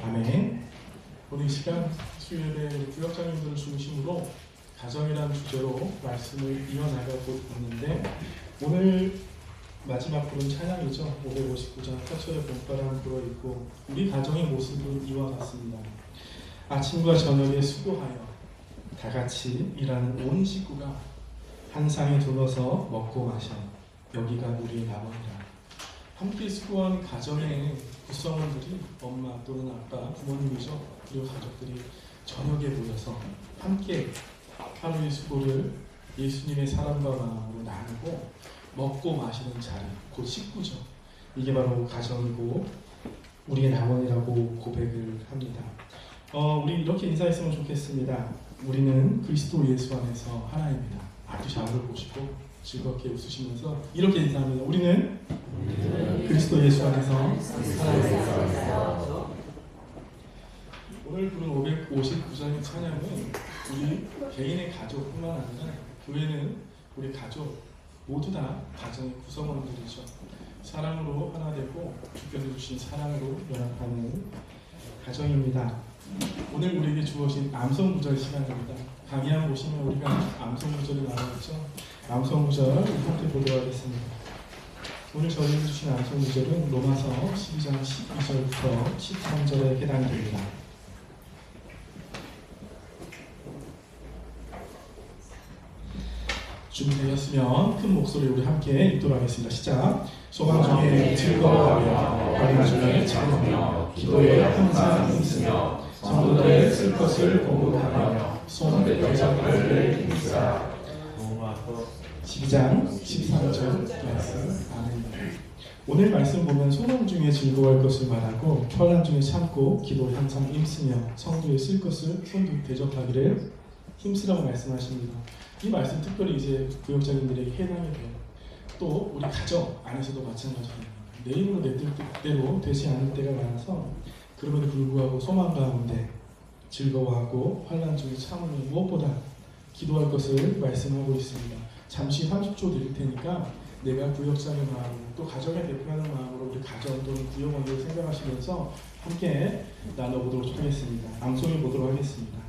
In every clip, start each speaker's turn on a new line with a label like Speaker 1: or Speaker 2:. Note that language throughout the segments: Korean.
Speaker 1: 아멘. 오늘 이 시간 수요일에 구역장님들을 중심으로 가정이라는 주제로 말씀을 이어나가고 있는데, 오늘 마지막 부른 찬양이죠. 559장 타초의 봄바람 불어있고 우리 가정의 모습은 이와 같습니다. 아침과 저녁에 수고하여 다같이 일하는 온 식구가 한 상에 둘러서 먹고 마셔 여기가 우리의 나머리라. 함께 수고한 가정의 구성원들이 엄마 또는 아빠, 부모님이죠. 그리고 가족들이 저녁에 모여서 함께 하루의 수고를 예수님의 사랑과 마음으로 나누고 먹고 마시는 자리, 곧 식구죠. 이게 바로 가정이고 우리의 남원이라고 고백을 합니다. 우리 이렇게 인사했으면 좋겠습니다. 우리는 그리스도 예수 안에서 하나입니다. 아주 잘 보시고 즐겁게 웃으시면서 이렇게 인사합니다. 우리는 그리스도 예수 안에서 하나입니다. 오늘 부른 559장의 찬양은 우리 개인의 가족뿐만 아니라 교회는 우리 가족 모두 다 가정의 구성원들이죠. 사랑으로 하나 되고 주께서 주신 사랑으로 연합하는 가정입니다. 오늘 우리에게 주어진 암송구절 시간입니다. 강의한 보시면 우리가 암송구절이 나와있죠. 암송구절 함께 보도록 하겠습니다. 오늘 저희에게 주신 암송구절은 로마서 12장 12절부터 13절에 해당됩니다. 준비되었으면 큰 목소리로 우리 함께 읽도록 하겠습니다. 시작. 소망 중에 즐거워하며 어린 중에 찬송하며 기도에 항상 힘쓰며 성도들의 쓸 것을 공급하며 손의 대적을 힘쓰라. 12장 13절 말씀. 아멘. 오늘 말씀 보면 소망 중에 즐거워할 것을 말하고 편안 중에 참고 기도에 항상 힘쓰며 성도의 쓸 것을 손도 대적하기를 힘쓰라고 말씀하십니다. 이 말씀 특별히 이제 구역장님들에게 해당이 돼요. 또 우리 가정 안에서도 마찬가지입니다. 내 힘으로 내 뜻대로 되지 않을 때가 많아서 그럼에도 불구하고 소망 가운데 즐거워하고 환난 중에 참으며 무엇보다 기도할 것을 말씀하고 있습니다. 잠시 30초 드릴 테니까 내가 구역장의 마음으로 또 가정에 대표하는 마음으로 우리 가정 또는 구역원들을 생각하시면서 함께 나눠보도록 하겠습니다. 암송해 보도록 하겠습니다.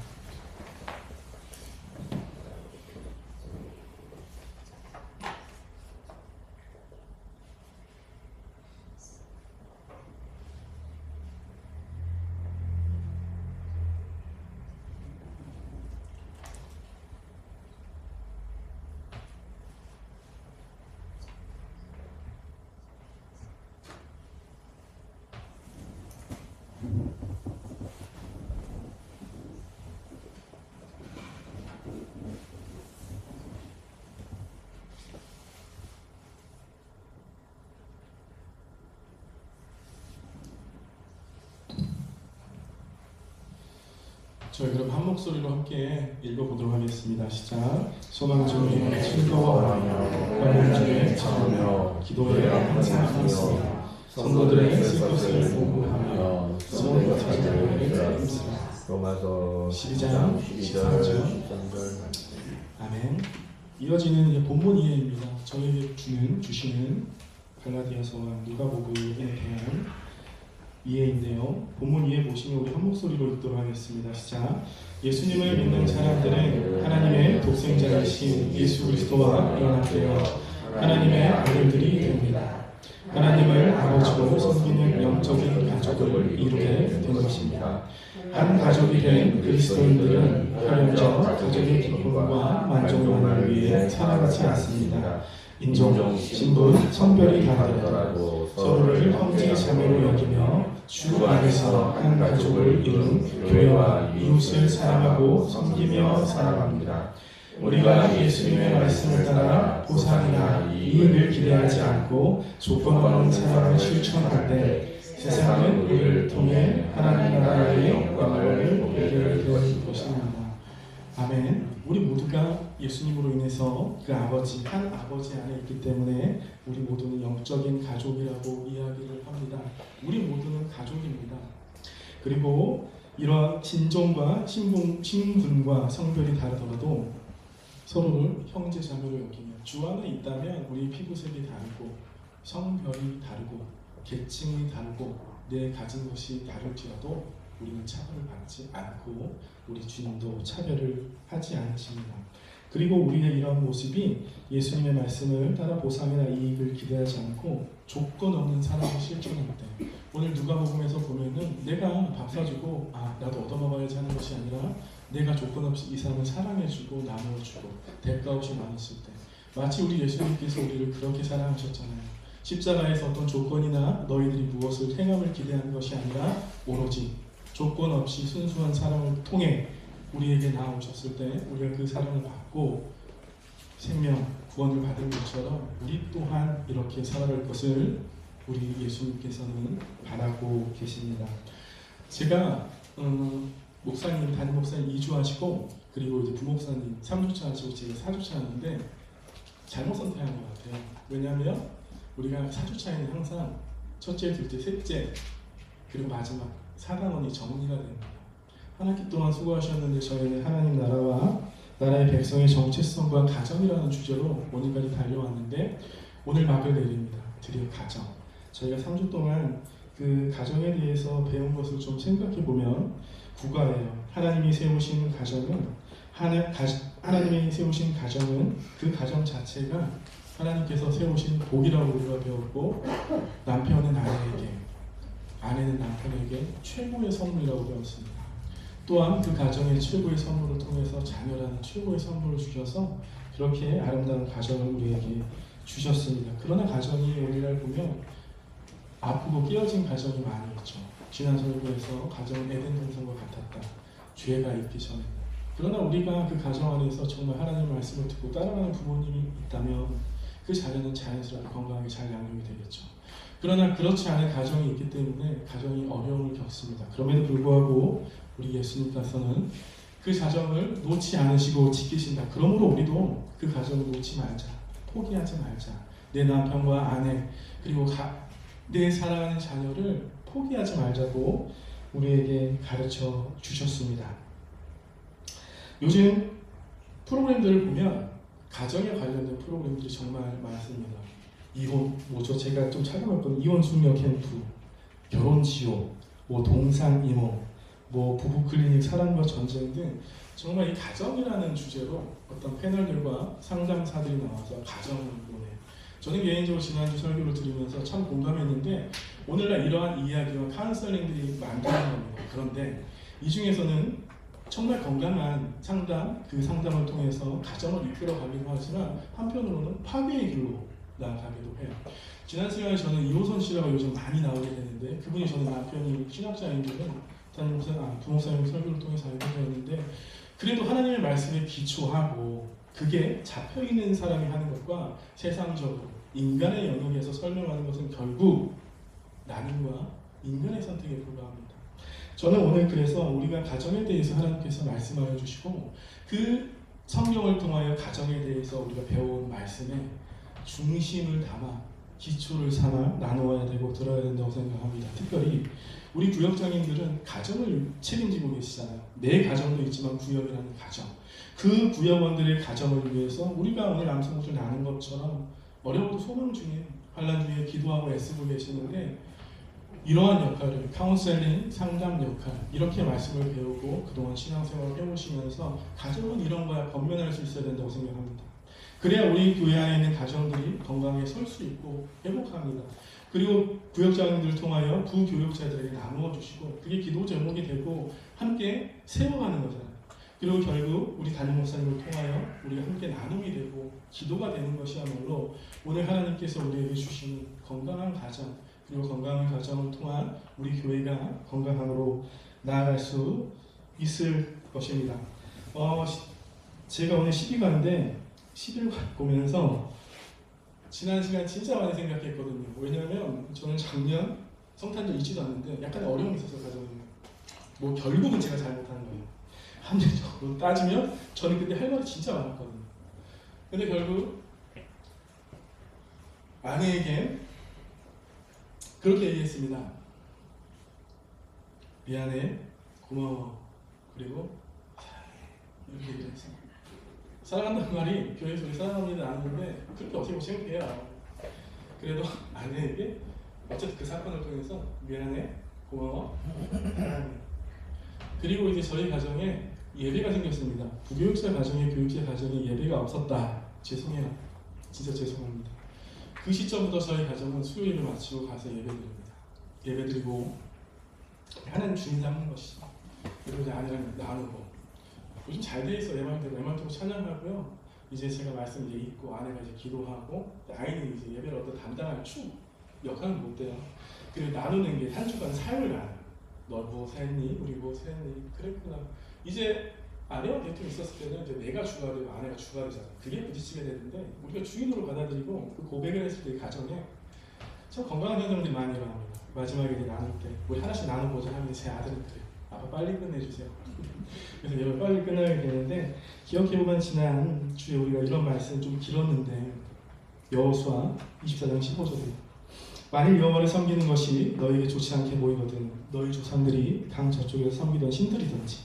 Speaker 1: 저희 그럼 한 목소리로 함께 읽어보도록 하겠습니다. 시작. 소망 중에 즐거워하며 환난 중에 참으며 기도에 항상 힘쓰며 성도들의 쓸 것을 공급하며 손의 대적을 힘쓰라.
Speaker 2: 로마서
Speaker 1: 12장 13절. 아멘. 이어지는 본문 이해입니다. 저에게 주시는 갈라디아서와 누가복음에 대한 이해인데요. 본문 이해 보시면 우리 한 목소리로 읽도록 하겠습니다. 시작. 예수님을 믿는 사람들은 하나님의 독생자이신 예수 그리스도와 연합되어 하나님의 아들들이 됩니다. 하나님을 아버지로 섬기는 영적인 가족을 이루게 된 것입니다. 한 가족이 된 그리스도인들은 혈연적 가족의 기쁨과 만족만을 위해 살아가지 않습니다. 인종, 신분, 성별이 다르더라도 서로를 형제 자매로 여기며 주 안에서 한 가족을 이룬 교회와 이웃을 사랑하고 섬기며 살아갑니다. 우리가 예수님의 말씀을 따라 보상이나 이익을 기대하지 않고 조건 없는 사랑을 실천할 때 세상은 우리를 통해 하나님 나라의 영광을 보게 될 것입니다. 아멘. 우리 모두가 예수님으로 인해서 그 아버지, 한 아버지 안에 있기 때문에 우리 모두는 영적인 가족이라고 이야기를 합니다. 우리 모두는 가족입니다. 그리고 이러한 신종과 신분과 성별이 다르더라도 서로를 형제 자매로 여기며 주 안에 있다면 우리 피부색이 다르고 성별이 다르고 계층이 다르고 내 가진 것이 다를지라도 우리는 차별을 받지 않고 우리 주님도 차별을 하지 않으십니다. 그리고 우리의 이런 모습이 예수님의 말씀을 따라 보상이나 이익을 기대하지 않고 조건 없는 사랑을 실천할 때, 오늘 누가복음에서 보면은 내가 밥 사주고 나도 얻어먹어야지 하는 것이 아니라 내가 조건 없이 이 사람을 사랑해주고 나누어주고 대가 없이 나눴을 때, 마치 우리 예수님께서 우리를 그렇게 사랑하셨잖아요. 십자가에서 어떤 조건이나 너희들이 무엇을 행함을 기대하는 것이 아니라 오로지 조건 없이 순수한 사랑을 통해 우리에게 나아오셨을 때 우리가 그 사랑을 받고 생명, 구원을 받은 것처럼 우리 또한 이렇게 살아갈 것을 우리 예수님께서는 바라고 계십니다. 제가 목사님, 담임 목사님 2주하시고 그리고 이제 부목사님 3주차 하시고 제가 4주차 하는데 잘못 선택한 것 같아요. 왜냐하면 우리가 4주차에는 항상 첫째, 둘째, 셋째 그리고 마지막 4단원이 정리가 됩니다. 한 학기 동안 수고하셨는데 저희는 하나님 나라와 나라의 백성의 정체성과 가정이라는 주제로 오늘까지 달려왔는데 오늘 막을 내립니다. 드디어 가정. 저희가 3주 동안 그 가정에 대해서 배운 것을 좀 생각해 보면 국가예요. 하나님이 세우신 가정은 하나님이 세우신 가정은 그 가정 자체가 하나님께서 세우신 복이라고 우리가 배웠고, 남편은 아내에게, 아내는 남편에게 최고의 선물이라고 배웠습니다. 또한 그 가정의 최고의 선물을 통해서 자녀라는 최고의 선물을 주셔서 그렇게 아름다운 가정을 우리에게 주셨습니다. 그러나 가정이 오늘날 보면 아프고 깨어진 가정이 많이 있죠. 지난 설교에서 가정은 에덴 동산과 같았다. 죄가 있기 전에. 그러나 우리가 그 가정 안에서 정말 하나님의 말씀을 듣고 따라가는 부모님이 있다면 그 자녀는 자연스럽게 건강하게 잘 양육이 되겠죠. 그러나 그렇지 않은 가정이 있기 때문에 가정이 어려움을 겪습니다. 그럼에도 불구하고 우리 예수님께서는 그 가정을 놓지 않으시고 지키신다. 그러므로 우리도 그 가정을 놓지 말자. 포기하지 말자. 내 남편과 아내 그리고 내 사랑하는 자녀를 포기하지 말자고 우리에게 가르쳐 주셨습니다. 요즘 프로그램들을 보면 가정에 관련된 프로그램들이 정말 많습니다. 이혼, 제가 좀 찾아봤거든요. 이혼 숙녀 캠프, 결혼 지옥, 동상 이모, 부부 클리닉, 사랑과 전쟁 등 정말 이 가정이라는 주제로 어떤 패널들과 상담사들이 나와서 가정을 보내요. 저는 개인적으로 지난주 설교를 들으면서 참 공감했는데 오늘날 이러한 이야기와 카운셀링들이 많다는 겁니다. 그런데 이 중에서는 정말 건강한 상담, 그 상담을 통해서 가정을 이끌어가기도 하지만 한편으로는 파괴의 길로 나아가기도 해요. 지난 시간에 저는 이호선 씨라고 요즘 많이 나오게 되는데 그분이 저는 남편이 신학자인들은 부목사님 설교를 통해서 알게 되었는데 그래도 하나님의 말씀에 기초하고 그게 잡혀있는 사람이 하는 것과 세상적으로 인간의 영역에서 설명하는 것은 결국 나님과 인간의 선택에 불과합니다. 저는 오늘 그래서 우리가 가정에 대해서 하나님께서 말씀하여 주시고 그 성경을 통하여 가정에 대해서 우리가 배워온 말씀에 중심을 담아 기초를 삼아 나누어야 되고 들어야 된다고 생각합니다. 특별히 우리 구역장님들은 가정을 책임지고 계시잖아요. 내 가정도 있지만 구역이라는 가정, 그 구역원들의 가정을 위해서 우리가 오늘 암송구를 나눈 것처럼 어려워도 소망 중에 환난 중에 기도하고 애쓰고 계시는데 이러한 역할을 카운셀링, 상담 역할 이렇게 말씀을 배우고 그동안 신앙생활을 해오시면서 가정은 이런 거야 건면할 수 있어야 된다고 생각합니다. 그래야 우리 교회 안에 있는 가정들이 건강하게 설 수 있고 행복합니다. 그리고 구역장님들을 통하여 부교역자들에게 나누어 주시고 그게 기도 제목이 되고 함께 세워가는 거잖아요. 그리고 결국 우리 담임 목사님을 통하여 우리가 함께 나눔이 되고 기도가 되는 것이야말로 오늘 하나님께서 우리에게 주시는 건강한 가정 그리고 건강한 가정을 통한 우리 교회가 건강함으로 나아갈 수 있을 것입니다. 제가 오늘 12가인데 11과 보면서 지난 시간 진짜 많이 생각했거든요. 왜냐하면 저는 작년 성탄절 있지도 않는데 약간 어려움이 있어서 가정에 결국은 제가 잘못한 거예요. 합리적으로 따지면 저는 그때 할 말이 진짜 많았거든요. 근데 결국 아내에게 그렇게 얘기했습니다. 미안해, 고마워, 그리고 이렇게 얘기했어요. 사랑한다는 말이 교회에서 사랑합니다 하는데 그렇게 어떻게 생각해요. 그래도 아내에게 어쨌든 그 사건을 통해서 미안해, 고마워, 사랑해. 그리고 이제 저희 가정에 예배가 생겼습니다. 부교육자 가정에 교육자 가정에 예배가 없었다. 죄송해요. 진짜 죄송합니다. 그 시점부터 저희 가정은 수요일을 마치고 가서 예배드립니다. 예배드리고 하나님 주인 삼는 것이죠. 그리고 이제 아내랑 나누고 요즘 잘 돼 있어. 애말투로 찬양하고요. 이제 제가 말씀 이제 읽고 아내가 이제 기도하고 아이는 이제 예배를 어떤 담당할 역할은 못 돼요. 그리고 나누는 게 한 주간 삶을 나눠요. 너 뭐 했니? 우리 뭐 했니? 그랬구나. 이제 아내와 대통령 있었을 때는 이제 내가 주가 되고 아내가 주가 되잖아. 그게 부딪히게 되는데 우리가 주인으로 받아들이고 그 고백을 했을 때 가정에 참 건강한 현상들이 많이 일어납니다. 마지막에 이제 나눌 때 우리 하나씩 나눠보자 하면 제 아들은 그래요. 아빠 빨리 끝내주세요. 그래서 예배 빨리 끝나게 되는데 기억해보면 지난 주에 우리가 이런 말씀 좀 길었는데 여호수아 24장 15절에 만일 여호와를 섬기는 것이 너에게 좋지 않게 보이거든 너희 조상들이 강 저쪽에서 섬기던 신들이든지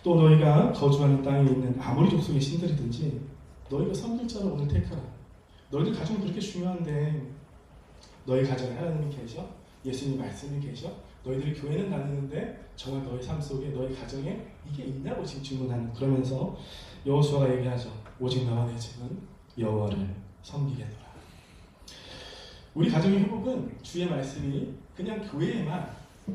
Speaker 1: 또 너희가 거주하는 땅에 있는 아모리 족속의 신들이든지 너희가 섬길 자를 오늘 택하라. 너희들 가정이 그렇게 중요한데 너희 가정에 하나님이 계셔? 예수님 말씀이 계셔? 너희들이 교회는 다니는데 정말 너희 삶 속에 너희 가정에 이게 있냐고 지금 질문하는 그러면서 여호수아가 얘기하죠. 오직 나와 내 집은 여호와를 섬기겠노라. 우리 가정의 회복은 주의 말씀이 그냥 교회에만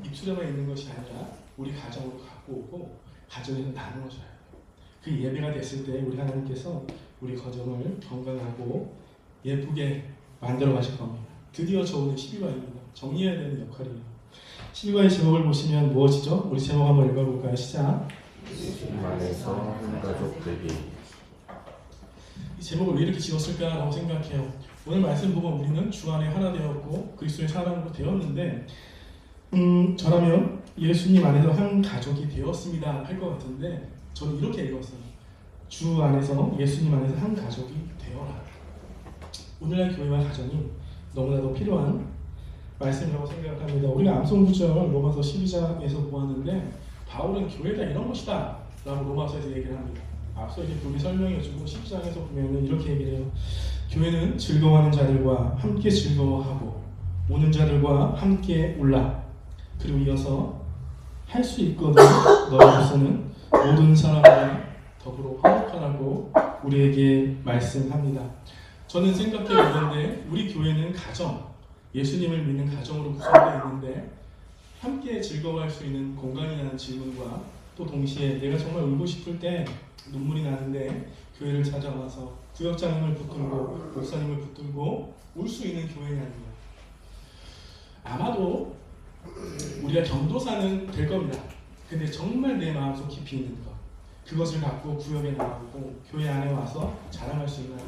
Speaker 1: 입술에만 있는 것이 아니라 우리 가정으로 갖고 오고 가정에서 나누어져야 돼요. 그 예배가 됐을 때 우리 하나님께서 우리 가정을 건강하고 예쁘게 만들어 가실 겁니다. 드디어 저 오늘 12과입니다. 정리해야 되는 역할이에요. 12과의 제목을 보시면 무엇이죠? 우리 제목 한번 읽어볼까요? 시작.
Speaker 2: 예수님 안에서 한 가족들이.
Speaker 1: 이 제목을 왜 이렇게 지었을까라고 생각해요. 오늘 말씀 보면 우리는 주 안에 하나 되었고 그리스도의 사람으로 되었는데 저라면 예수님 안에서 한 가족이 되었습니다 할 것 같은데 저는 이렇게 읽었어요. 주 안에서 예수님 안에서 한 가족이 되어라. 오늘날 교회와 가정이 너무나도 필요한 말씀이라고 생각합니다. 우리가 암송구절 로마서 12장에서 보았는데 바울은 교회가 이런 것이다 라고 로마서에서 얘기를 합니다. 앞서 이제 교회 설명해주고 12장에서 보면 이렇게 얘기를 해요. 교회는 즐거워하는 자들과 함께 즐거워하고 오는 자들과 함께 올라 그리고 이어서 할 수 있거든 너희로서는 모든 사람과 더불어 화목하라고 우리에게 말씀합니다. 저는 생각해 보건데 우리 교회는 가정, 예수님을 믿는 가정으로 구성되어 있는데 함께 즐거워할 수 있는 공간이라는 질문과 또 동시에 내가 정말 울고 싶을 때 눈물이 나는데 교회를 찾아와서 구역장님을 붙들고 목사님을 붙들고 울 수 있는 교회냐는요. 아마도 우리가 경도사는 될 겁니다. 근데 정말 내 마음속 깊이 있는 것 그것을 갖고 구역에 나가고 교회 안에 와서 자랑할 수 있나요?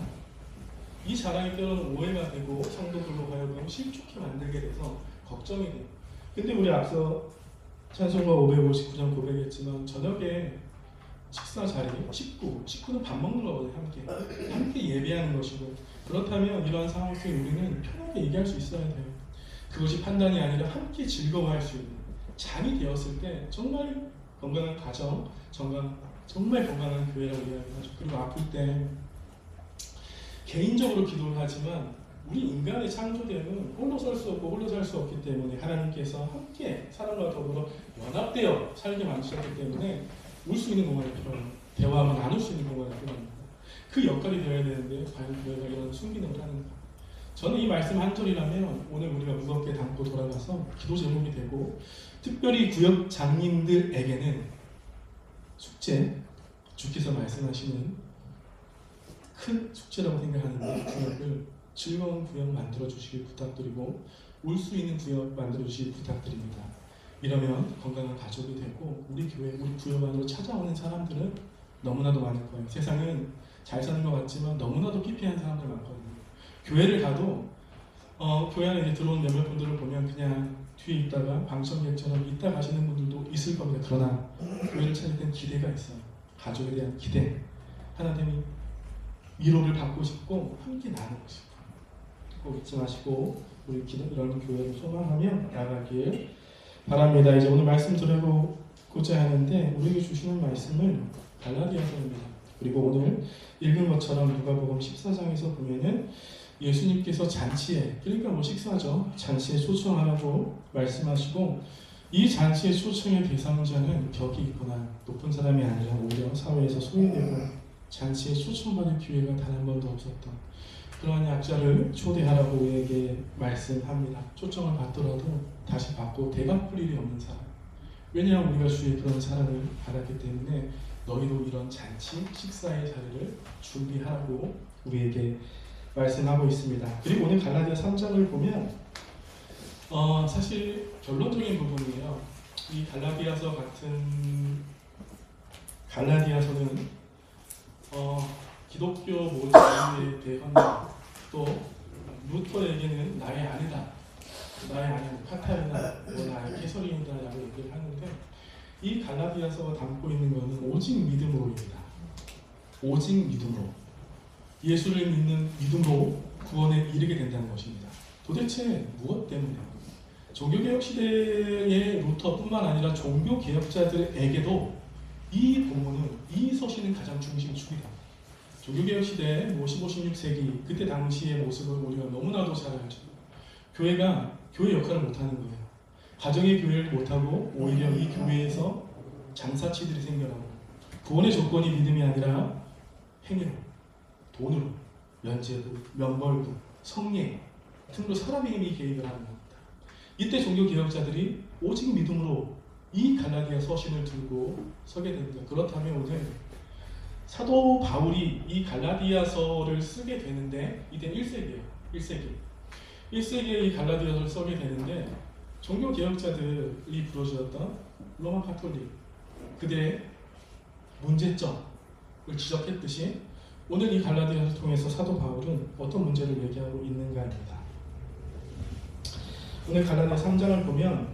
Speaker 1: 이 자랑이 때로는 오해가 되고 성도들로 하여금 실족해 만들게 돼서 걱정이 돼요. 근데 우리 앞서 찬송가 559장 고백했지만 저녁에 식사 자리, 식구는 밥 먹는 거거든요. 함께 예배하는 것이고 그렇다면 이러한 상황 속에 우리는 편하게 얘기할 수 있어야 돼요. 그것이 판단이 아니라 함께 즐거워할 수 있는 잠이 되었을 때 정말 건강한 가정, 정말 건강한 교회라고 이야기하죠. 그리고 아플 때 개인적으로 기도를 하지만 우리 인간의 창조됨은 홀로 설 수 없고 홀로 살 수 없기 때문에 하나님께서 함께 사람과 더불어 연합되어 살게 만드셨기 때문에 울 수 있는 공간이 필요해요. 대화하면 나눌 수 있는 공간이 필요합니다. 그 역할이 되어야 되는데 과연 교회가 이런 순기능을 하는가? 저는 이 말씀 한 절이라면 오늘 우리가 무겁게 담고 돌아가서 기도 제목이 되고 특별히 구역 장님들에게는 숙제, 주께서 말씀하시는 큰 숙제라고 생각하는데 구역을 즐거운 구역 만들어 주시길 부탁드리고 울 수 있는 구역 만들어 주시길 부탁드립니다. 이러면 건강한 가족이 되고 우리 교회, 우리 구역 안으로 찾아오는 사람들은 너무나도 많을 거예요. 세상은 잘 사는 것 같지만 너무나도 피폐한 사람들 많거든요. 교회를 가도 교회 안에 들어온 몇몇 분들을 보면 그냥 뒤에 있다가 방청객처럼 있다 가시는 분들도 있을 겁니다. 그러나 교회를 찾을 땐 기대가 있어요. 가족에 대한 기대. 하나님이 위로를 받고 싶고 함께 나누고 싶고 꼭 잊지 마시고 우리 이런 교회를 소망하며 나아가길 바랍니다. 이제 오늘 말씀 드려보고자 하는데 우리에게 주시는 말씀은 갈라디아서입니다. 그리고 오늘 읽은 것처럼 누가복음 14장에서 보면은 예수님께서 잔치에, 그러니까 식사죠. 잔치에 초청하라고 말씀하시고 이 잔치의 초청의 대상자는 격이 있거나 높은 사람이 아니라 오히려 사회에서 소외되고 잔치에 초청받을 기회가 단 한 번도 없었던 그러한 약자를 초대하라고 우리에게 말씀합니다. 초청을 받더라도 다시 받고 대갚을 일이 없는 사람. 왜냐하면 우리가 주의 그런 사랑을 받았기 때문에 너희도 이런 잔치, 식사의 자리를 준비하라고 우리에게 말씀하고 있습니다. 그리고 오늘 갈라디아 3장을 보면 사실 결론적인 부분이에요. 이 갈라디아서 같은 갈라디아서는 기독교 모임에 대한 또 루터에게는 나의 아내다, 나의 아내는 카타리나 나의 캐서린이다라고 얘기를 하는데 이 갈라디아서가 담고 있는 것은 오직 믿음으로입니다. 오직 믿음으로 예수를 믿는 믿음으로 구원에 이르게 된다는 것입니다. 도대체 무엇 때문에? 종교개혁 시대의 루터뿐만 아니라 종교개혁자들에게도 이 본문은 이 서신은 가장 중심축이다. 종교개혁 시대 15, 16세기 그때 당시의 모습을 우리가 너무나도 잘 알죠. 교회가 교회 역할을 못하는 거예요. 가정의 교회를 못하고 오히려 이 교회에서 장사치들이 생겨나고 구원의 조건이 믿음이 아니라 행위로, 돈으로, 면죄부, 면벌부, 성례 등으로 사람의 힘이 개입을 하는 겁니다. 이때 종교개혁자들이 오직 믿음으로 이 갈라디아 서신을 들고 서게 됩니다. 그렇다면 오늘 사도 바울이 이 갈라디아서를 쓰게 되는데 이때 1세기에 이 갈라디아서를 쓰게 되는데 종교개혁자들이 부르짖었던 로마 카톨릭 그들의 문제점을 지적했듯이 오늘 이 갈라디아서를 통해서 사도 바울은 어떤 문제를 얘기하고 있는가입니다. 오늘 갈라디아 3장을 보면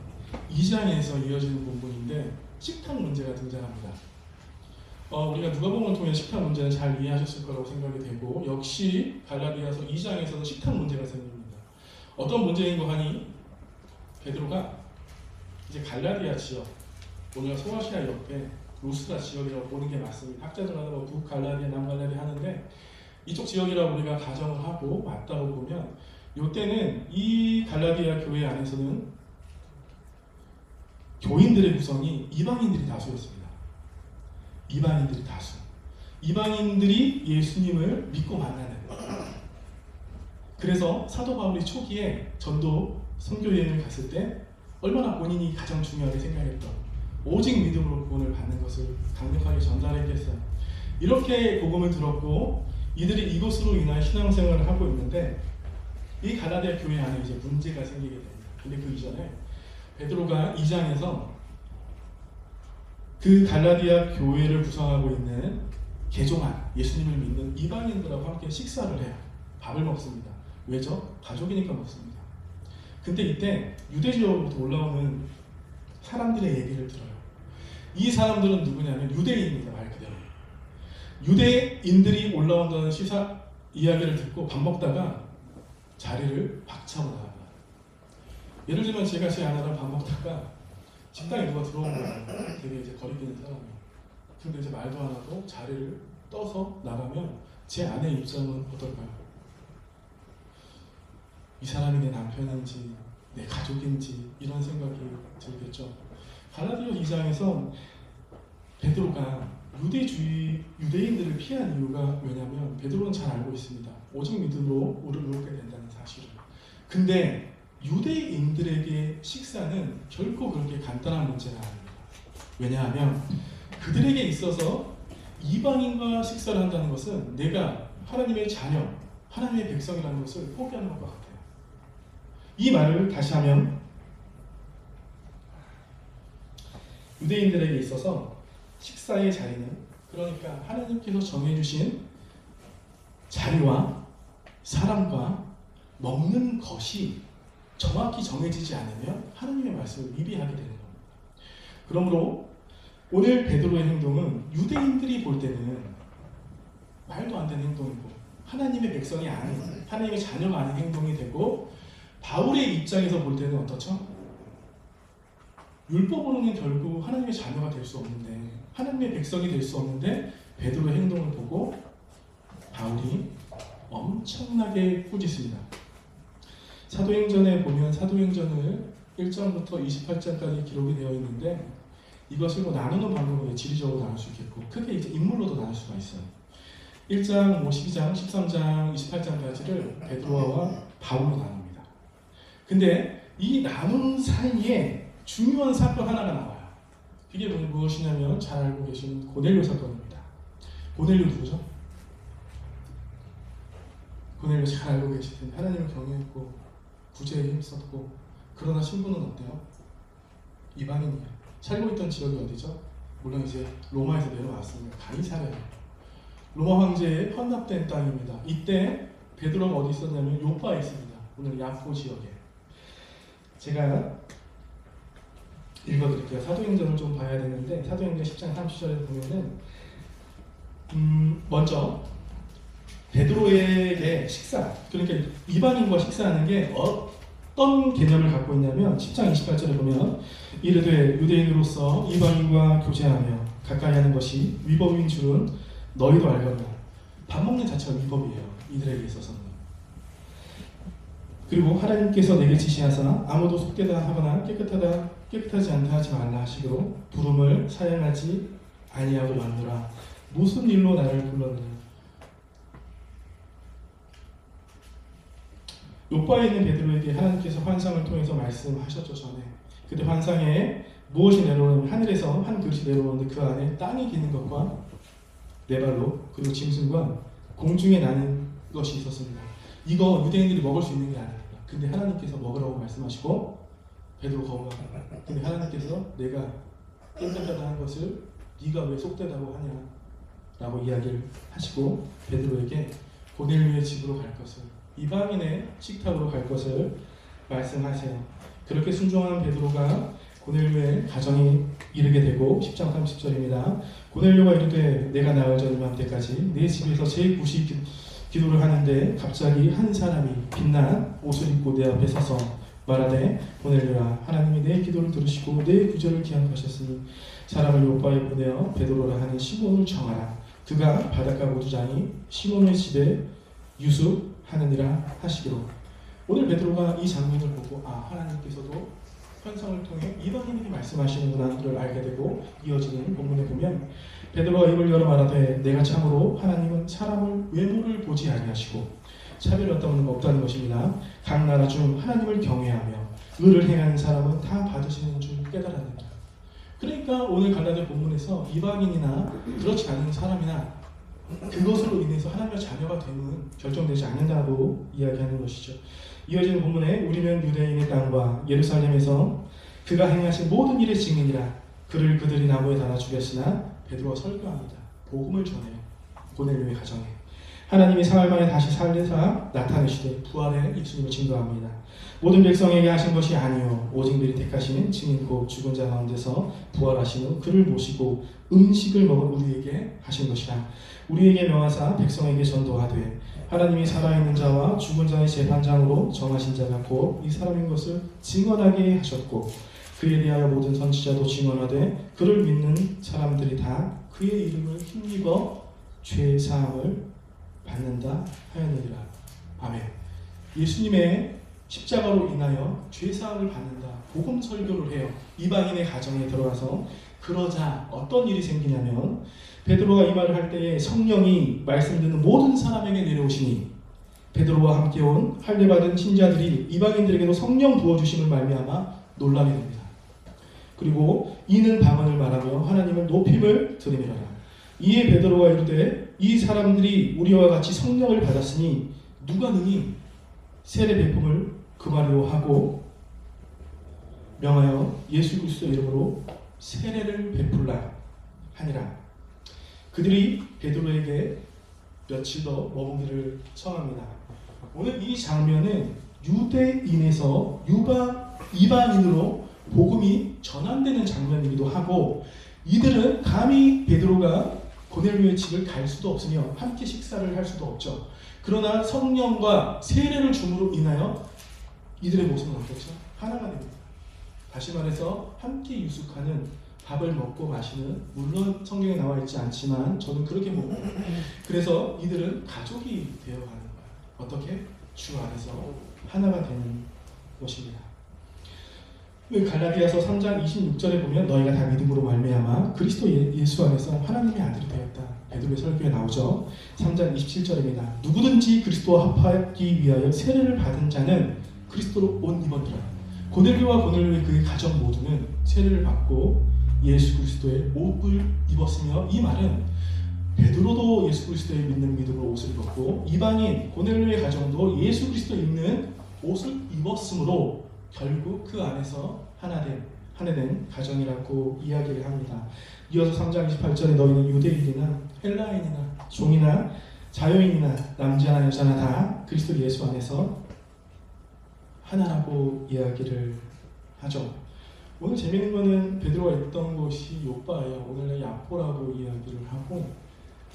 Speaker 1: 2장에서 이어지는 부분인데 식탁 문제가 등장합니다. 우리가 누가복음을 통해 식탁 문제는 잘 이해하셨을 거라고 생각이 되고 역시 갈라디아서 2장에서도 식탁 문제가 생깁니다. 어떤 문제인고 하니 베드로가 이제 갈라디아 지역, 오늘 소아시아 옆에 루스라 지역이라고 보는 게 맞습니다. 학자들마다 북갈라디아, 남갈라디아 하는데 이쪽 지역이라고 우리가 가정을 하고 맞다고 보면 이때는 이 갈라디아 교회 안에서는 교인들의 구성이 이방인들이 다수였습니다. 이방인들이 다수. 이방인들이 예수님을 믿고 만나는. 그래서 사도 바울이 초기에 전도 선교 여행을 갔을 때 얼마나 본인이 가장 중요하게 생각했던 오직 믿음으로 구원을 받는 것을 강력하게 전달했겠어요. 이렇게 복음을 들었고 이들이 이것으로 인한 신앙생활을 하고 있는데 이 갈라디아 교회 안에 이제 문제가 생기게 됩니다. 근데 그 이전에 베드로가 2장에서 그 갈라디아 교회를 구성하고 있는 개종한 예수님을 믿는 이방인들하고 함께 식사를 해요. 밥을 먹습니다. 왜죠? 가족이니까 먹습니다. 근데 이때 유대 지역으로부터 올라오는 사람들의 얘기를 들어요. 이 사람들은 누구냐면 유대인입니다. 말 그대로. 유대인들이 올라온다는 시사 이야기를 듣고 밥 먹다가 자리를 박차고 나갑니다. 예를 들면 제가 제 아내랑 밥 먹다가 식당에 누가 들어온 거예요. 되게 이제 거리끼는 사람이. 근데 이제 말도 안 하고 자리를 떠서 나가면 제 아내의 입장은 어떨까요? 이 사람이 내 남편인지 내 가족인지 이런 생각이 들겠죠. 갈라디아 2장에서 베드로가 유대인들을 피한 이유가 왜냐하면 베드로는 잘 알고 있습니다. 오직 믿음으로 우리를 얻게 된다는 사실을. 근데 유대인들에게 식사는 결코 그렇게 간단한 문제가 아닙니다. 왜냐하면 그들에게 있어서 이방인과 식사를 한다는 것은 내가 하나님의 자녀, 하나님의 백성이라는 것을 포기하는 것과 같아요. 이 말을 다시 하면 유대인들에게 있어서 식사의 자리는 그러니까 하나님께서 정해주신 자리와 사람과 먹는 것이 정확히 정해지지 않으면 하나님의 말씀을 미비하게 되는 겁니다. 그러므로 오늘 베드로의 행동은 유대인들이 볼 때는 말도 안 되는 행동이고 하나님의 백성이 아닌 하나님의 자녀가 아닌 행동이 되고 바울의 입장에서 볼 때는 어떻죠? 율법으로는 결국 하나님의 자녀가 될 수 없는데 하나님의 백성이 될 수 없는데 베드로의 행동을 보고 바울이 엄청나게 꾸짖습니다. 사도행전에 보면 사도행전을 1장부터 28장까지 기록이 되어 있는데 이것을 뭐 나누는 방법으로 지리적으로 나눌 수 있겠고 크게 이제 인물로도 나눌 수가 있어요. 1장, 12장, 13장, 28장까지를 베드로와 바울로 나눕니다. 근데 이 나눈 사이에 중요한 사건 하나가 나와요. 그게 무엇이냐면 잘 알고 계신 고넬료 사건입니다. 고넬료 누구죠? 고넬료 잘 알고 계실 텐데 하나님을 경외했고 구제에 힘썼고 그러나 신분은 어때요? 이방인이에요. 살고 있던 지역이 어디죠? 물론 이제 로마에서 내려왔습니다. 가이사랴. 로마 황제에 헌납된 땅입니다. 이때 베드로가 어디 있었냐면 요파에 있습니다. 오늘 야포 지역에. 제가 읽어드릴게요. 사도행전을 좀 봐야 되는데 사도행전 10장 30절에 보면은 먼저 베드로에게 식사, 그러니까 이방인과 식사하는 게 어떤 개념을 갖고 있냐면 10장 28절에 보면 이르되 유대인으로서 이방인과 교제하며 가까이 하는 것이 위법인 줄은 너희도 알거니와. 밥 먹는 자체가 위법이에요. 이들에게 있어서는. 그리고 하나님께서 내게 지시하사 아무도 속되다 하거나 깨끗하지 않다 하지 말라 하시기로 부름을 사양하지 아니하고 마노라. 무슨 일로 나를 불렀느냐. 요파에 있는 베드로에게 하나님께서 환상을 통해서 말씀하셨죠. 전에. 그때 환상에 무엇이 내려오냐면 하늘에서 한 그릇이 내려오는데 그 안에 땅이 기는 것과 네 발로 그리고 짐승과 공중에 나는 것이 있었습니다. 이거 유대인들이 먹을 수 있는 게 아닙니다. 근데 하나님께서 먹으라고 말씀하시고 베드로 거부합니다. 근데 하나님께서 내가 깨끗하다 한 것을 네가 왜 속되다고 하냐 라고 이야기를 하시고 베드로에게 고넬료의 집으로 갈 것을, 이방인의 식탁으로 갈 것을 말씀하세요. 그렇게 순종한 베드로가 고넬료의 가정에 이르게 되고 10장 30절입니다. 고넬료가 이르되 내가 나을 전 이맘때까지 내 집에서 제9시 기도를 하는데 갑자기 한 사람이 빛난 옷을 입고 내 앞에 서서 말하되 고넬료야 하나님이 내 기도를 들으시고 내 구절을 기억하셨으니 사람을 요파에 보내어 베드로라 하는 시몬을 정하라. 그가 바닷가 모두장이 시몬의 집에 유숙하느니라 하시기로. 오늘 베드로가 이 장면을 보고 하나님께서도 환상을 통해 이방인에게 말씀하시는구나를 알게 되고 이어지는 본문에 보면 베드로가 입을 열어 말하되 내가 참으로 하나님은 사람을 외모를 보지 아니하시고 차별했다는 거 없다는 것입니다. 각 나라 중 하나님을 경외하며 의를 행하는 사람은 다 받으시는 줄 깨달았느니라. 그러니까 오늘 갈라디아 본문에서 이방인이나 그렇지 않은 사람이나 그것으로 인해서 하나님의 자녀가 되는 결정되지 않는다고 이야기하는 것이죠. 이어지는 본문에 우리는 유대인의 땅과 예루살렘에서 그가 행하신 모든 일의 증인이라. 그를 그들이 나무에 달아 죽였으나 베드로가 설교합니다. 복음을 전해요. 고넬료의 가정에 하나님이 사흘 만에 다시 살리사 나타내시되 부활의 예수님을 증거합니다. 모든 백성에게 하신 것이 아니요 오직 미리 택하신 증인 곧 죽은 자 가운데서 부활하신 후 그를 모시고 음식을 먹은 우리에게 하신 것이라. 우리에게 명하사 백성에게 전도하되 하나님이 살아있는 자와 죽은 자의 재판장으로 정하신 자가 곧 이 사람인 것을 증언하게 하셨고 그에 대하여 모든 선지자도 증언하되 그를 믿는 사람들이 다 그의 이름을 힘입어 죄 사함을 받는다 하였느니라. 아멘. 예수님의 십자가로 인하여 죄 사함을 받는다. 복음 설교를 해요. 이방인의 가정에 들어가서. 그러자 어떤 일이 생기냐면 베드로가 이 말을 할 때에 성령이 말씀 듣는 모든 사람에게 내려오시니 베드로와 함께 온 할례받은 신자들이 이방인들에게도 성령 부어주심을 말미암아 놀라게 됩니다. 그리고 이는 방언을 말하며 하나님을 높임을 드리미라. 이에 베드로가 이르되 이 사람들이 우리와 같이 성령을 받았으니 누가 능히 세례 베품을 금하려 하고 명하여 예수 그리스도의 이름으로 세례를 베풀라 하니라. 그들이 베드로에게 며칠 더 머무기를 청합니다. 오늘 이 장면은 유대인에서 이방인으로 복음이 전환되는 장면이기도 하고 이들은 감히 베드로가 고넬료의 집을 갈 수도 없으며 함께 식사를 할 수도 없죠. 그러나 성령과 세례를 줌으로 인하여 이들의 모습은 어떻죠? 하나가 됩니다. 다시 말해서 함께 유숙하는, 밥을 먹고 마시는, 물론 성경에 나와 있지 않지만 저는 그렇게 보고 그래서 이들은 가족이 되어가는 거예요. 어떻게? 주 안에서 하나가 되는 것입니다. 갈라디아서 3장 26절에 보면 너희가 다 믿음으로 말미암아 그리스도 예수 안에서 하나님의 아들이 되었다. 베드로의 설교에 나오죠. 3장 27절입니다. 누구든지 그리스도와 합하기 위하여 세례를 받은 자는 그리스도로 옷 입었더라. 고넬료와 고넬료의 그의 가정 모두는 세례를 받고 예수 그리스도의 옷을 입었으며, 이 말은 베드로도 예수 그리스도의 믿는 믿음으로 옷을 입었고 이방인 고넬료의 가정도 예수 그리스도 입는 옷을 입었으므로 결국 그 안에서 하나된 가정이라고 이야기를 합니다. 이어서 3장 28절에 너희는 유대인이나 헬라인이나 종이나 자유인이나 남자나 여자나 다 그리스도 예수 안에서 하나라고 이야기를 하죠. 오늘 재미있는 거는 베드로가 있던 곳이 요빠예요. 오늘날 야포라고 이야기를 하고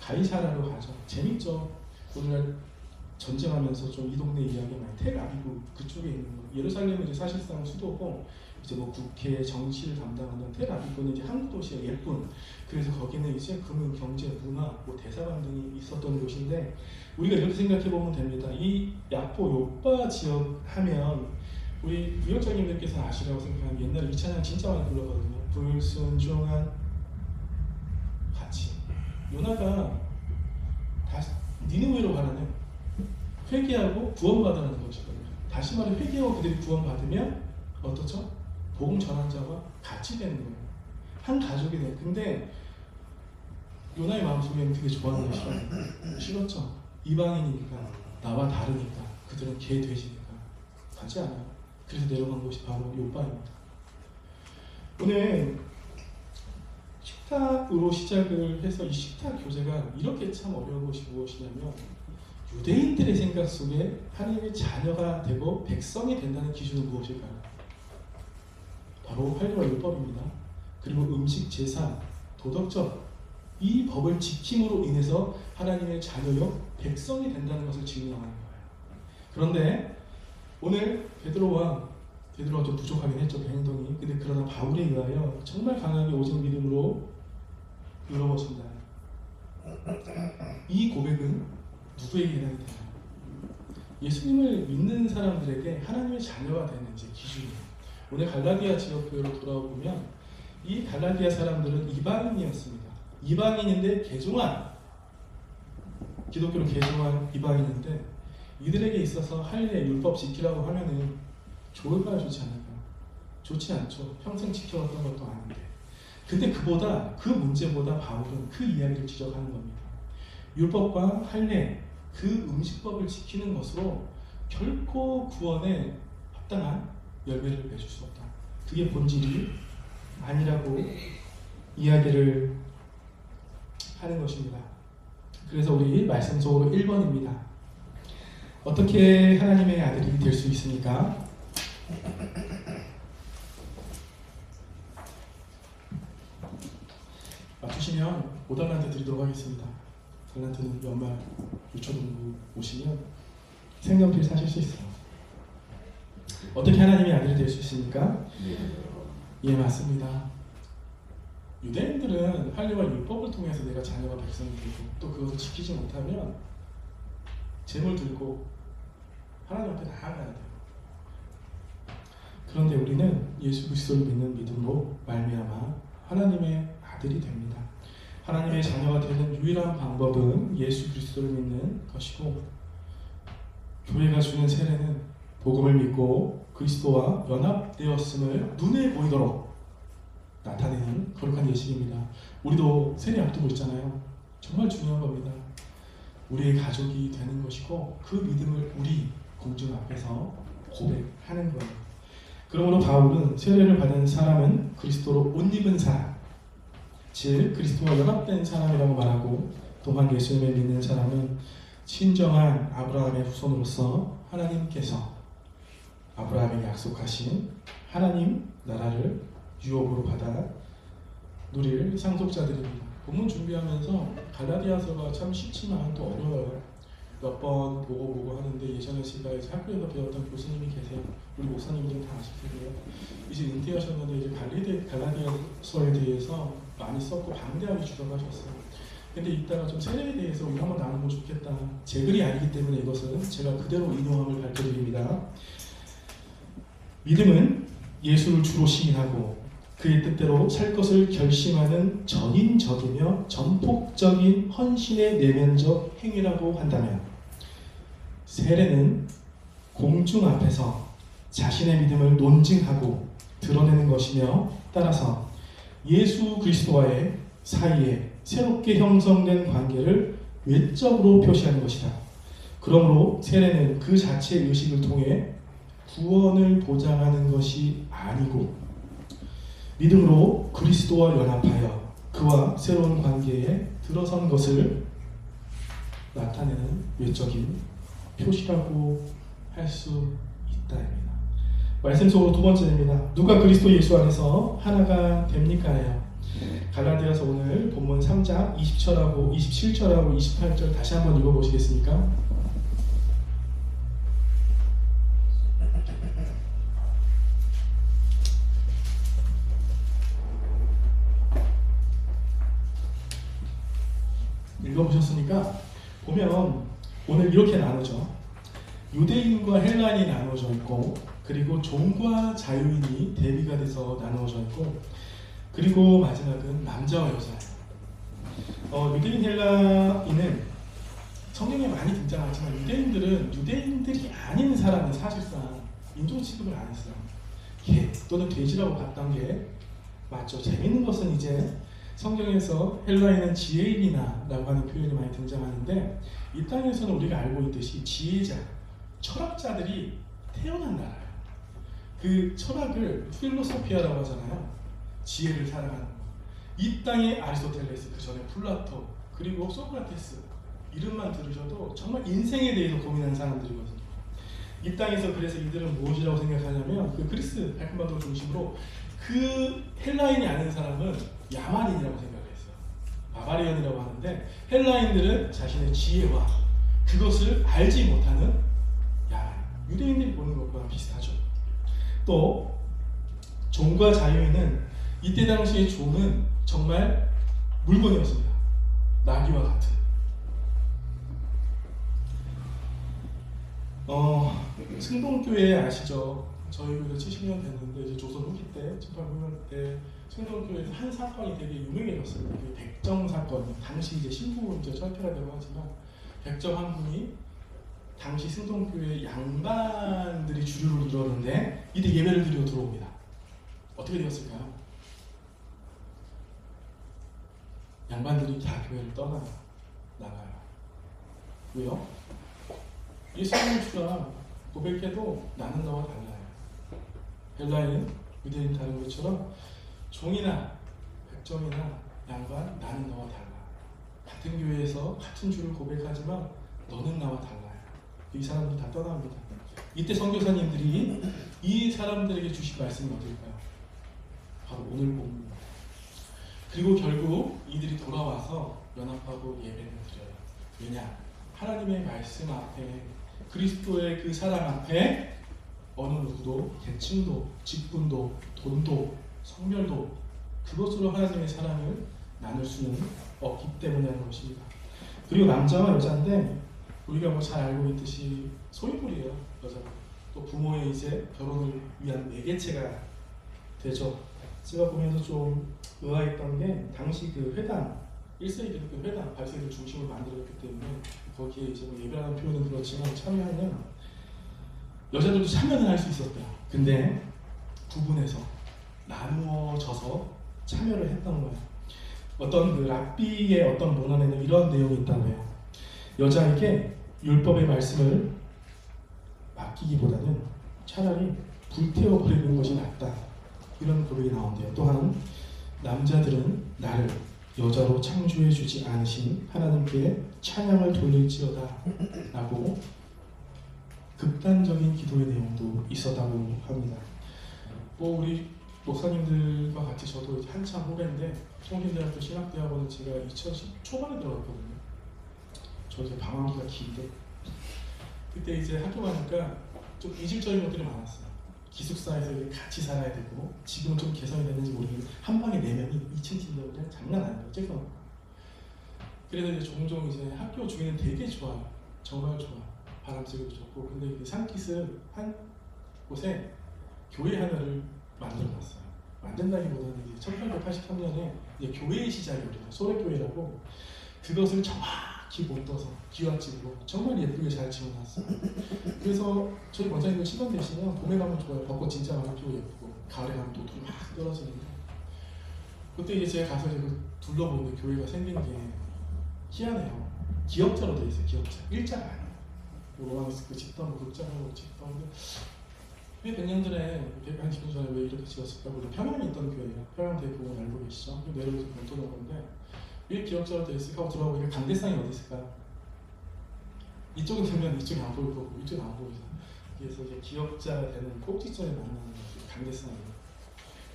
Speaker 1: 가이사라로 가죠. 재밌죠. 오늘날 전쟁하면서 좀 이 동네 이야기 많이, 텔아비브 그쪽에 있는 거. 예루살렘은 이제 사실상 수도고 이제 뭐 국회 정치를 담당하는 텔아비브는 이제 항구 도시가 예쁜. 그래서 거기는 이제 금융, 경제, 문화, 뭐 대사관 등이 있었던 곳인데, 우리가 이렇게 생각해 보면 됩니다. 이 야포 요빠 지역 하면 우리 위원장님들께서 아시라고 생각하면 옛날에 이 찬양 진짜 많이 불렀거든요. 불순종한 가치. 요나가 다시 니느웨로 가라는 회개하고 구원받으라는 것이거든요. 다시 말해 회개하고 그들이 구원받으면 어떻죠? 복음 전한 자와 같이 되는 거예요. 한 가족이 돼요. 근데 요나의 마음속에는 되게 좋아하는 게 싫었죠. 이방인이니까, 나와 다르니까, 그들은 개 돼지니까 가지 않아요. 그래서 내려간 곳이 바로 요바입니다. 오늘 식탁으로 시작을 해서 이 식탁 교제가 이렇게 참 어려운 것이 무엇이냐면, 유대인들의 생각 속에 하나님의 자녀가 되고 백성이 된다는 기준은 무엇일까요? 바로 할례와 율법입니다. 그리고 음식, 제사, 도덕적 이 법을 지킴으로 인해서 하나님의 자녀요 백성이 된다는 것을 증명하는 거예요. 그런데 오늘 베드로가 좀 부족하긴 했죠, 그 행동이. 근데 그러나 바울에 의하여 정말 강하게 오직 믿음으로 이루어진다. 이 고백은 누구에게 해당이 되나요? 예수님을 믿는 사람들에게 하나님의 자녀가 되는 이제 기준이에요. 오늘 갈라디아 지역교회로 돌아오면 이 갈라디아 사람들은 이방인이었습니다. 이방인인데 개종한, 기독교로 개종한 이방인인데, 이들에게 있어서 할례, 율법 지키라고 하면은 좋을까요, 좋지 않을까요? 좋지 않죠. 평생 지켜왔던 것도 아닌데. 근데 그 문제보다 바울은 그 이야기를 지적하는 겁니다. 율법과 할례, 그 음식법을 지키는 것으로 결코 구원에 합당한 열매를 맺을 수 없다. 그게 본질이 아니라고 이야기를 하는 것입니다. 그래서 우리 말씀 속으로 1번입니다. 어떻게 하나님의 아들이 될 수 있습니까? 맞추시면 5달란트 드리도록 하겠습니다. 달란트는 연말 유초등부 오시면 생명길 사실 수 있어요. 어떻게 하나님의 아들이 될 수 있습니까? 예, 맞습니다. 유대인들은 할례와 율법을 통해서 내가 자녀가 백성이 되고 또 그것을 지키지 못하면 재물 들고 하나님 앞에 나아가야 돼요. 그런데 우리는 예수 그리스도를 믿는 믿음으로 말미암아 하나님의 아들이 됩니다. 하나님의 자녀가 되는 유일한 방법은 예수 그리스도를 믿는 것이고, 교회가 주는 세례는 복음을 믿고 그리스도와 연합되었음을 눈에 보이도록 나타내는 거룩한 예식입니다. 우리도 세례 앞두고 있잖아요. 정말 중요한 겁니다. 우리의 가족이 되는 것이고 그 믿음을 우리 공중 앞에서 고백하는 거예요. 그러므로 바울은 세례를 받은 사람은 그리스도로 옷 입은 사람, 즉 그리스도와 연합된 사람이라고 말하고, 또한 예수님을 믿는 사람은 친정한 아브라함의 후손으로서 하나님께서 아브라함에게 약속하신 하나님 나라를 유업으로 받아 누릴 상속자들입니다. 본문 준비하면서 갈라디아서가 참 쉽지만 또 어려워요. 몇 번 보고 하는데, 예전에 제가 이제 학교에서 배웠던 교수님이 계세요. 우리 목사님들은 다 아실 텐데요. 이제 은퇴하셨는데 이제 갈라디아서에 대해서 많이 썼고 방대하게 주장하셨어요. 근데 이따가 좀 세례에 대해서 우리 한번 나누면 좋겠다. 제 글이 아니기 때문에 이것은 제가 그대로 인용함을 밝혀드립니다. 믿음은 예수를 주로 시인하고 그의 뜻대로 살 것을 결심하는 전인적이며 전폭적인 헌신의 내면적 행위라고 한다면, 세례는 공중 앞에서 자신의 믿음을 논증하고 드러내는 것이며, 따라서 예수 그리스도와의 사이에 새롭게 형성된 관계를 외적으로 표시하는 것이다. 그러므로 세례는 그 자체의 의식을 통해 구원을 보장하는 것이 아니고 믿음으로 그리스도와 연합하여 그와 새로운 관계에 들어선 것을 나타내는 외적인 표시라고 할 수 있다입니다. 말씀 속으로 두 번째입니다. 누가 그리스도 예수 안에서 하나가 됩니까요? 갈라디아서 오늘 본문 3장 20절하고 27절하고 28절 다시 한번 읽어보시겠습니까? 읽어보셨으니까 보면 오늘 이렇게 나누죠. 유대인과 헬라인이 나누어져 있고, 그리고 종과 자유인이 대비가 돼서 나누어져 있고, 그리고 마지막은 남자와 여자예요. 유대인 헬라인은 성경에 많이 등장하지만 유대인들은 유대인들이 아닌 사람은 사실상 인종 취급을 안 했어요. 개 또는 돼지라고 봤던 게 맞죠. 재밌는 것은 이제 성경에서 헬라인은 지혜인이나라고 하는 표현이 많이 등장하는데, 이 땅에서는 우리가 알고 있듯이 지혜자, 철학자들이 태어난 나라예요. 그 철학을 필로소피아라고 하잖아요. 지혜를 사랑하는 것. 이 땅에 아리스토텔레스, 그 전에 플라토, 그리고 소크라테스, 이름만 들으셔도 정말 인생에 대해서 고민하는 사람들이거든요. 이 땅에서 그래서 이들은 무엇이라고 생각하냐면, 그 그리스 발칸반도 중심으로 그 헬라인이 아는 사람은 야만인이라고 생각을 했어요. 바바리언이라고 하는데, 헬라인들은 자신의 지혜와 그것을 알지 못하는 야만, 유대인들이 보는 것과 비슷하죠. 또 종과 자유인은 이때 당시의 종은 정말 물건이었습니다. 나귀와 같은. 승동교회 아시죠? 저희 교회도 70년 됐는데, 이제 조선 후기 때, 1800년 때 승동교회에서 한 사건이 되게 유명해졌어요. 그 백정 사건. 당시 이제 신부 이제 철폐가 되고 하지만, 백정 한 분이 당시 승동교회 양반들이 주류를 이루었는데, 이때 예배를 드리러 들어옵니다. 어떻게 되었을까요? 양반들이 다 교회를 나가요. 왜요? 예수님을 주라 고백해도 나는 너와 달라요. 헬라인, 유대인 다른 것처럼 종이나 백정이나 양반, 나는 너와 달라. 같은 교회에서 같은 주를 고백하지만 너는 나와 달라요. 이 사람들이 다 떠납니다. 이때 선교사님들이 이 사람들에게 주신 말씀이 어딜까요? 바로 오늘 본문입니다. 그리고 결국 이들이 돌아와서 연합하고 예배를 드려요. 왜냐? 하나님의 말씀 앞에, 그리스도의 그 사랑 앞에 어느 누구도 계층도, 직분도, 돈도, 성별도 그것으로 하나님의 사랑을 나눌 수는 없기 때문이라는 것입니다. 그리고 남자와 여자인데, 우리가 뭐 잘 알고 있듯이 소유물이에요. 여자가 또 부모의 이제 결혼을 위한 매개체가 되죠. 제가 보면서 좀 의아했던 게, 당시 그 회당 1세기 그 회당 발세를 중심으로 만들었기 때문에 거기에 이제 뭐 예배라는 표현은 그렇지만 참여하면 여자들도 참여는 할 수 있었다. 근데 구분해서 나누어져서 참여를 했던 거예요. 어떤 그 랍비의 어떤 문헌에는 이런 내용이 있다고 해요. 여자에게 율법의 말씀을 맡기기보다는 차라리 불태워버리는 것이 낫다. 이런 고백이 나온대요. 또한 남자들은 나를 여자로 창조해 주지 않으신 하나님께 찬양을 돌릴지어다 라고 극단적인 기도의 내용도 있었다고 합니다. 뭐 우리 목사님들과 같이 저도 한참 후배인데, 통신대학교 신학대학원은 제가 2010 초반에 들어갔거든요. 저 이제 방황기가 긴데, 그때 이제 학교 가니까 좀 이질적인 것들이 많았어요. 기숙사에서 같이 살아야 되고, 지금은 좀 개선이 됐는지 모르겠는데 한 방에 4명이 2층 침대로 그냥 장난 아니에요. 쬐끔. 그래서 이제 종종 이제 학교 주위는 되게 좋아요. 정말 좋아. 바람 쐬기도 좋고. 근데 산기슭 한 곳에 교회 하나를 만들어놨어요. 만든다기보다는 이제 1883년에 이제 교회의 시작이거든요. 소래교회라고 그것을 정확히 못 떠서 기와집으로 정말 예쁘게 잘 지어놨어요. 그래서 저희 원장님들 시간 되시면 봄에 가면 좋아요. 벚꽃 진짜 많이 피고 예쁘고 가을에 가면 또 둘이 막 떨어지는데 그때 이제 제가 가서 이제 둘러보는데 교회가 생긴 게 희한해요. 기역자로 돼 있어요. 기역자. 일자가 아니에요. 로마노스크 집단, 뭐 극자로 집단. 왜 100년 전에, 100년 전에 왜 이렇게 지었을까? 물론 평양에 있던 교회예요. 평양대교원 알고 계시죠? 내려오서 본토는 건데 왜 기역자로 돼 있을까 하고 들어가 보니까 강대상이 어디 있을까? 이쪽은 되면 이쪽이 안 보일 거고 이쪽은 안 보이죠. 그래서 이제 기역자가 되는 꼭지점에 만나는 것이 강대상이에요.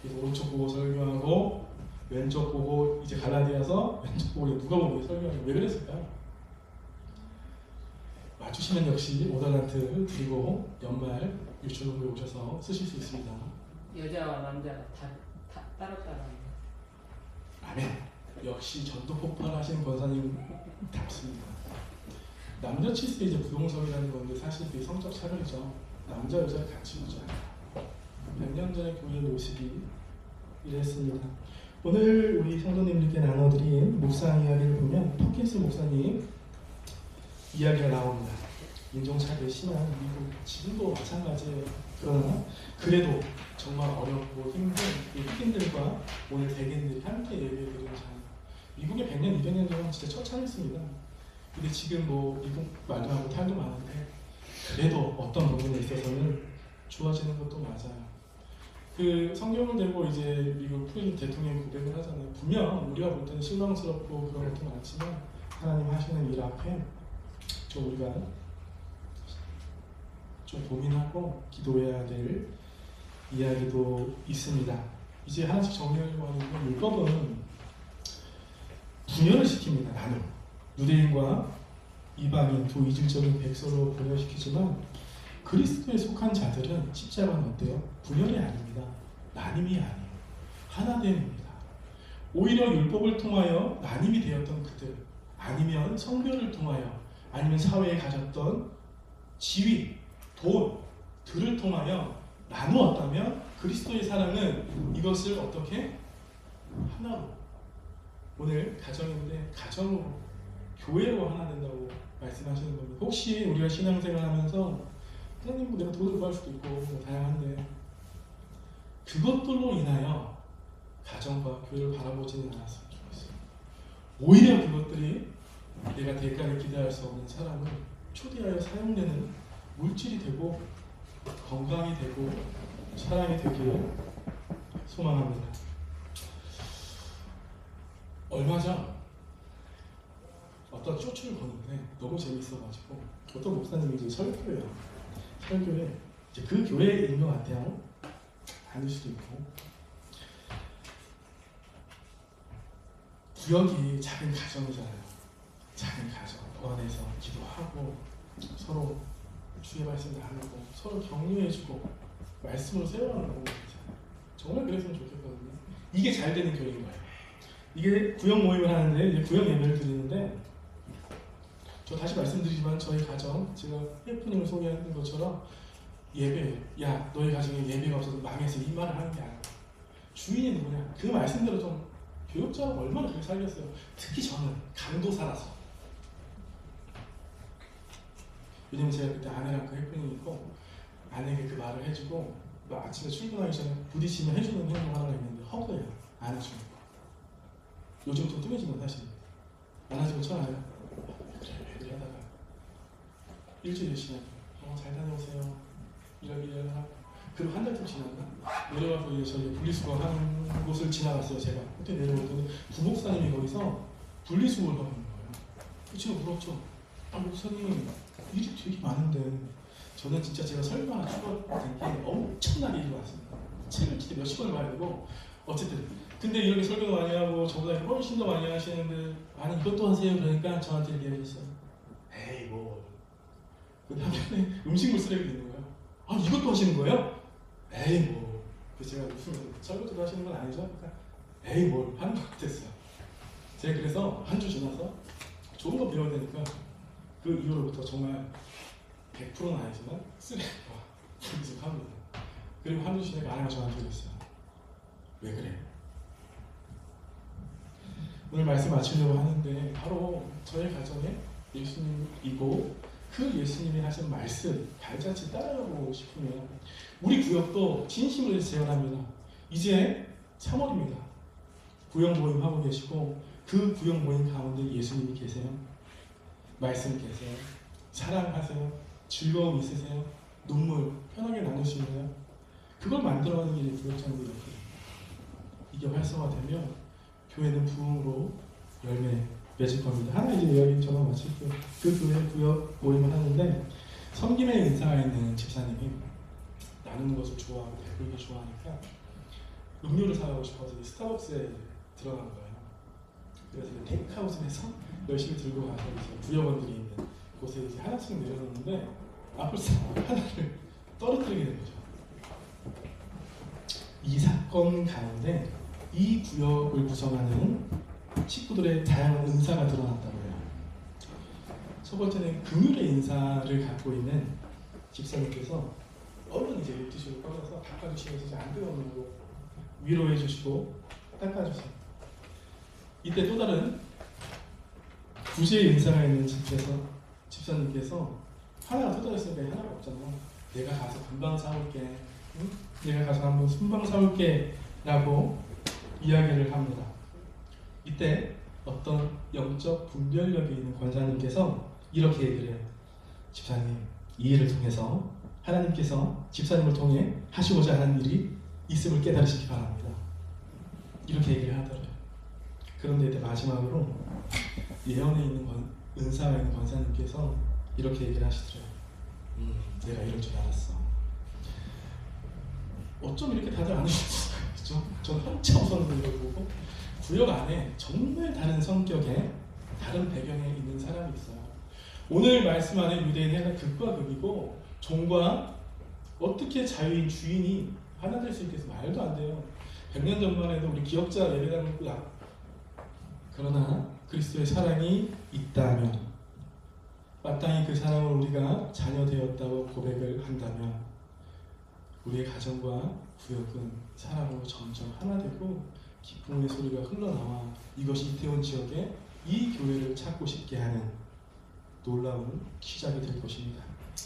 Speaker 1: 그래서 오른쪽 보고 설교하고 왼쪽 보고 이제 갈라디아서 왼쪽 보고 누가 보고 설교하고 왜 그랬을까요? 맞추시면 역시 5달란트 드리고 연말 유치원에 오셔서 쓰실 수 있습니다.
Speaker 3: 여자와 남자가 다 따로따로.
Speaker 1: 아멘. 역시 전도 폭발하신 권사님 답습니다. 남녀 칠세 이제 부동석이라는 건데 사실 그게 성적 차별이죠. 남자 여자 같이 보지 않아요. 100년 전의 교회의 모습이 이랬습니다. 오늘 우리 성도님들께 나눠드린 묵상 이야기를 보면 토킨스 목사님 이야기가 나옵니다. 인종차별이 심한 미국 지금도 마찬가지예요. 그러나 그래도 정말 어렵고 힘든 이 흑인들과 오늘 백인들이 함께 예배드리는 장. 미국의 100년, 200년 전은 진짜 처참했습니다. 근데 지금 뭐 미국 말도 하고 탈도 많은데 그래도 어떤 부분에 있어서는 좋아지는 것도 맞아요. 그 성경을 들고 이제 미국 푸린 대통령이 고백을 하잖아요. 분명 우리가 볼 때는 실망스럽고 그런 것도 많지만 하나님 하시는 일 앞에 좀 우리가 좀 고민하고 기도해야 될 이야기도 있습니다. 이제 하나씩 정리하려고 하는데 율법은 분열을 시킵니다. 나눔. 유대인과 이방인 두 이질적인 백성으로 분열시키지만 그리스도에 속한 자들은 십자가는 어때요? 분열이 아닙니다. 나눔이 아니에요. 하나됨입니다. 오히려 율법을 통하여 나눔이 되었던 그들 아니면 성별을 통하여 아니면 사회에 가졌던 지위, 돈, 들을 통하여 나누었다면 그리스도의 사랑은 이것을 어떻게? 하나로 오늘 가정인데 가정으로 교회로 하나 된다고 말씀하시는 겁니다. 혹시 우리가 신앙생활 하면서 하나님 내가 돈을 구할 수도 있고 뭐 다양한데 그것들로 인하여 가정과 교회를 바라보지는 않았으면 좋겠어요. 오히려 그것들이 내가 대가를 기대할 수 없는 사람을 초대하여 사용되는 물질이 되고 건강이 되고 사랑이 되기를 소망합니다. 얼마 전 어떤 쇼츠를 보는데 너무 재밌어가지고 어떤 목사님이 이제 설교에 이제 그 교회인 것 같아요. 아닐 수도 있고 구역이 작은 가정이잖아요. 작은 가정 그 안에서 기도하고 서로 주의 말씀 나누고 서로 격려해주고 말씀으로 세워가는 거 있잖아요. 정말 그랬으면 좋겠거든요. 이게 잘 되는 교회인 거예요. 이게 구역 모임을 하는데 이제 구역 예배를 드리는데 저 다시 말씀드리지만 저희 가정 제가 예프님을 소개하는 것처럼 예배 야 너희 가정에 예배가 없어서 망해서 이 말을 하는 게 아니야. 주인이 누구냐 그 말씀대로 좀 교육자가 얼마나 그렇게 살겠어요. 특히 저는 강도사라서 왜냐면 제가 그때 아내랑 그 해프닝이 있고 아내에게 그 말을 해주고 아침에 출근하기 전에 부딪히면 해주는 행동 하나가 있는데 허그예요. 안아주는 거. 요즘 좀 뜸해진 건 사실 안아주고 전화해요. 그래 하다가 일주일 지나고 잘 다녀오세요. 이러기를 하고 그리고 한 달쯤 지났나? 내려와서 이제 저희 분리수거 하는 곳을 지나갔어요. 제가 그때 내려오더니 부목사님이 거기서 분리수거를 하고 있는 거예요. 제가 물었죠. 아 목사님 일이 되게 많은데 저는 진짜 제가 설교하나 추가된 게 엄청나게 일이 많습니다. 책을 진짜 몇십 권을 봐야 되고 어쨌든 근데 이렇게 설교도 많이 하고 저보다 훨씬 더 많이 하시는데 아니 이것도 하세요. 그러니까 저한테 얘기하셨어요. 에이 뭐 그 다음에 음식물 쓰레기 있는 거예요. 아 이것도 하시는 거예요? 에이 뭐 그래서 제가 무슨 설교도 하시는 건 아니죠? 그러니까 에이 뭘 하는 것 같았어요. 제가 그래서 한 주 지나서 좋은 거 배워야 되니까 그 이후로부터 정말 100%는 아니지만 쓰레기와 분리수거합니다. 그리고 한 주 지나니까 아내가 저한테 그랬어요. 왜 그래? 오늘 말씀 마치려고 하는데 바로 저의 가정에 예수님이고 그 예수님이 하신 말씀 발자취 따라가고 싶으면 우리 구역도 진심으로 재현합니다. 이제 3월입니다. 구역 모임 하고 계시고 그 구역 모임 가운데 예수님이 계세요. 말씀 계세요. 사랑하세요. 즐거움 있으세요. 눈물 편하게 나누시나요? 그걸 만들어가는 게 구역장들이거든요. 이게 활성화되면 교회는 부흥으로 열매 맺을 겁니다. 하나 이제 이야기 저만 마칠게요. 그 교회 구역 모임을 하는데 섬김의 은사가 있는 집사님이 나누는 것을 좋아하고 배부르게 좋아하니까 음료를 사가고 싶어서 스타벅스에 들어간 거예요. 그래서 테이크아웃에서 열심히 들고 가서 이제 구역원들이 있는 곳에 이제 하나씩 내려놓는데 앞을 하나를 떨어뜨리게 된 거죠. 이 사건 가운데 이 구역을 구성하는 식구들의 다양한 은사가 드러났다고 해요. 첫 번째는 긍휼의 인사를 갖고 있는 집사님께서 얼른 이제 물티슈를 꺼내서 닦아주시면서 이제 안 뜨거운 물로 위로해 주시고 닦아주세요. 이때 또 다른 구제의 인사가 있는 집사님께서 하나가 터졌으니까 하나가 없잖아. 내가 가서 금방 사올게. 응? 내가 가서 한번 금방 사올게 라고 이야기를 합니다. 이때 어떤 영적 분별력이 있는 권사님께서 이렇게 얘기를 해요. 집사님, 이 일을 통해서 하나님께서 집사님을 통해 하시고자 하는 일이 있음을 깨달으시기 바랍니다. 이렇게 얘기를 하더래요. 그런데 이때 마지막으로 예언에 있는 은사가 있는 권사님께서 이렇게 얘기를 하시더래요. 내가 이럴 줄 알았어. 어쩜 이렇게 다들 안 오셨을까요? 그렇죠? 전 한참 웃었는데 이걸 보고 구역 안에 정말 다른 성격의 다른 배경에 있는 사람이 있어요. 오늘 말씀 안에 유대인 해가 극과 극이고 종과 어떻게 자유인 주인이 하나 될 수 있겠어? 말도 안 돼요. 100년 전만 해도 우리 기억자 예배당을 그러나 그리스도의 사랑이 있다면 마땅히 그 사랑을 우리가 자녀 되었다고 고백을 한다면 우리의 가정과 구역은 사랑으로 점점 하나 되고 기쁨의 소리가 흘러나와 이것이 이태원 지역에 이 교회를 찾고 싶게 하는 놀라운 시작이 될 것입니다.